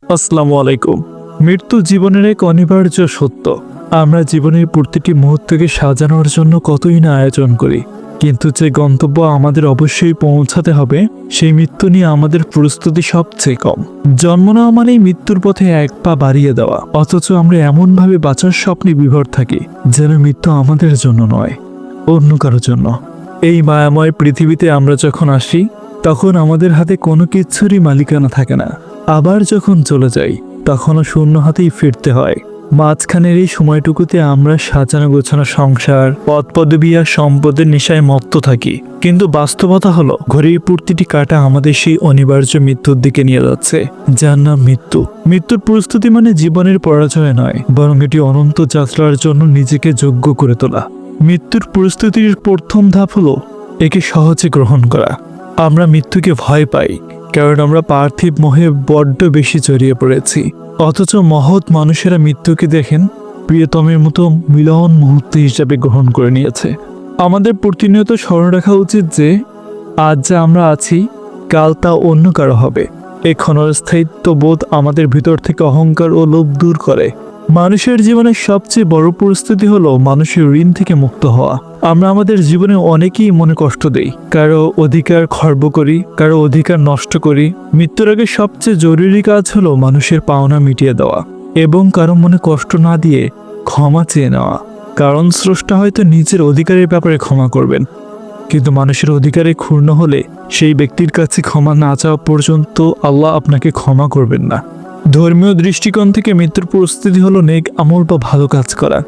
আসসালামু আলাইকুম। মৃত্যু জীবনের এক অনিবার্য সত্য। আমরা জীবনের প্রতিটি মুহূর্তকে সাজানোর জন্য কতই না আয়োজন করি, কিন্তু যে গন্তব্য আমাদের অবশ্যই পৌঁছাতে হবে সেই মৃত্যু নিয়ে আমাদের প্রস্তুতি সবচেয়ে কম। জন্ম নেওয়া মানেই মৃত্যুর পথে এক পা বাড়িয়ে দেওয়া, অথচ আমরা এমনভাবে বাঁচার স্বপ্নে বিভোর থাকি যেন মৃত্যু আমাদের জন্য নয়, অন্য কারোর জন্য। এই মায়াময় পৃথিবীতে আমরা যখন আসি তখন আমাদের হাতে কোনো কিছুরই মালিকানা থাকে না। আবার যখন চলে যাই তখনও শূন্য হাতেই ফিরতে হয়। মাঝখানের এই সময়টুকুতে আমরা সাজানো গোছানো সংসার, পদ পদবী আর সম্পদের নেশায় মত্ত থাকি, কিন্তু বাস্তবতা হলো ঘড়ির প্রতিটি কাঁটা আমাদের সেই অনিবার্য মৃত্যুর দিকে নিয়ে যাচ্ছে, যার নাম মৃত্যু। মৃত্যুর প্রস্তুতি মানে জীবনের পরাজয় নয়, বরং এটি অনন্ত যাত্রার জন্য নিজেকে যোগ্য করে তোলা। মৃত্যুর প্রস্তুতির প্রথম ধাপ হলো একে সহজে গ্রহণ করা। আমরা মৃত্যুকে ভয় পাই কারণ আমরা পার্থিব মোহে বড্ড বেশি জড়িয়ে পড়েছি, অথচ মহৎ মানুষেরা মৃত্যুকে দেখেন প্রিয়তমের মতো মিলন মুহূর্ত হিসাবে গ্রহণ করে নিয়েছে। আমাদের প্রতিনিয়ত স্মরণ রাখা উচিত যে আজ যা আমরা আছি কাল তা অন্য কারো হবে। এই ক্ষণস্থায়িত্ব বোধ আমাদের ভিতর থেকে অহংকার ও লোভ দূর করে। মানুষের জীবনের সবচেয়ে বড় পরিস্থিতি হলো মানুষের ঋণ থেকে মুক্ত হওয়া। আমরা আমাদের জীবনে অনেকেই মনে কষ্ট দেই, কারো অধিকার খর্ব করি, কারো অধিকার নষ্ট করি। মৃত্যুর আগে সবচেয়ে জরুরি কাজ হলো মানুষের পাওনা মিটিয়ে দেওয়া এবং কারো মনে কষ্ট না দিয়ে ক্ষমা চেয়ে নেওয়া। কারণ স্রষ্টা হয়তো নিজের অধিকারের ব্যাপারে ক্ষমা করবেন, কিন্তু মানুষের অধিকারে ক্ষুণ্ণ হলে সেই ব্যক্তির কাছে ক্ষমা না চাওয়া পর্যন্ত আল্লাহ আপনাকে ক্ষমা করবেন না। ধর্মীয় দৃষ্টিকোণ থেকে মৃত্যুর প্রস্তুতি হলো নেক আমল বা ভালো কাজ করা,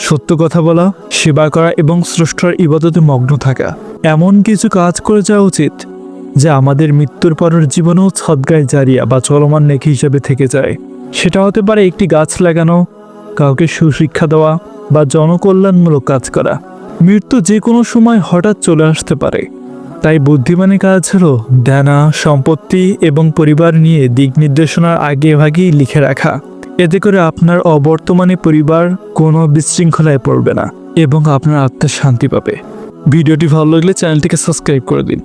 সত্য কথা বলা, সেবা করা এবং স্রষ্টার ইবাদতে মগ্ন থাকা। এমন কিছু কাজ করে যাওয়া উচিত যা আমাদের মৃত্যুর পরের জীবনেও সদগায়ে জারিয়া বা চলমান নেকি হিসেবে থেকে যায়। সেটা হতে পারে একটি গাছ লাগানো, কাউকে সুশিক্ষা দেওয়া বা জনকল্যাণমূলক কাজ করা। মৃত্যু যে কোনো সময় হঠাৎ চলে আসতে পারে, তাই বুদ্ধিমানের কাজ হলো দেনা, সম্পত্তি এবং পরিবার নিয়ে দিক নির্দেশনার আগে ভাগেই লিখে রাখা। এতে করে আপনার অবর্তমানে পরিবার কোনো বিশৃঙ্খলায় পড়বে না এবং আপনার আত্মার শান্তি পাবে। ভিডিওটি ভালো লাগলে চ্যানেলটিকে সাবস্ক্রাইব করে দিন।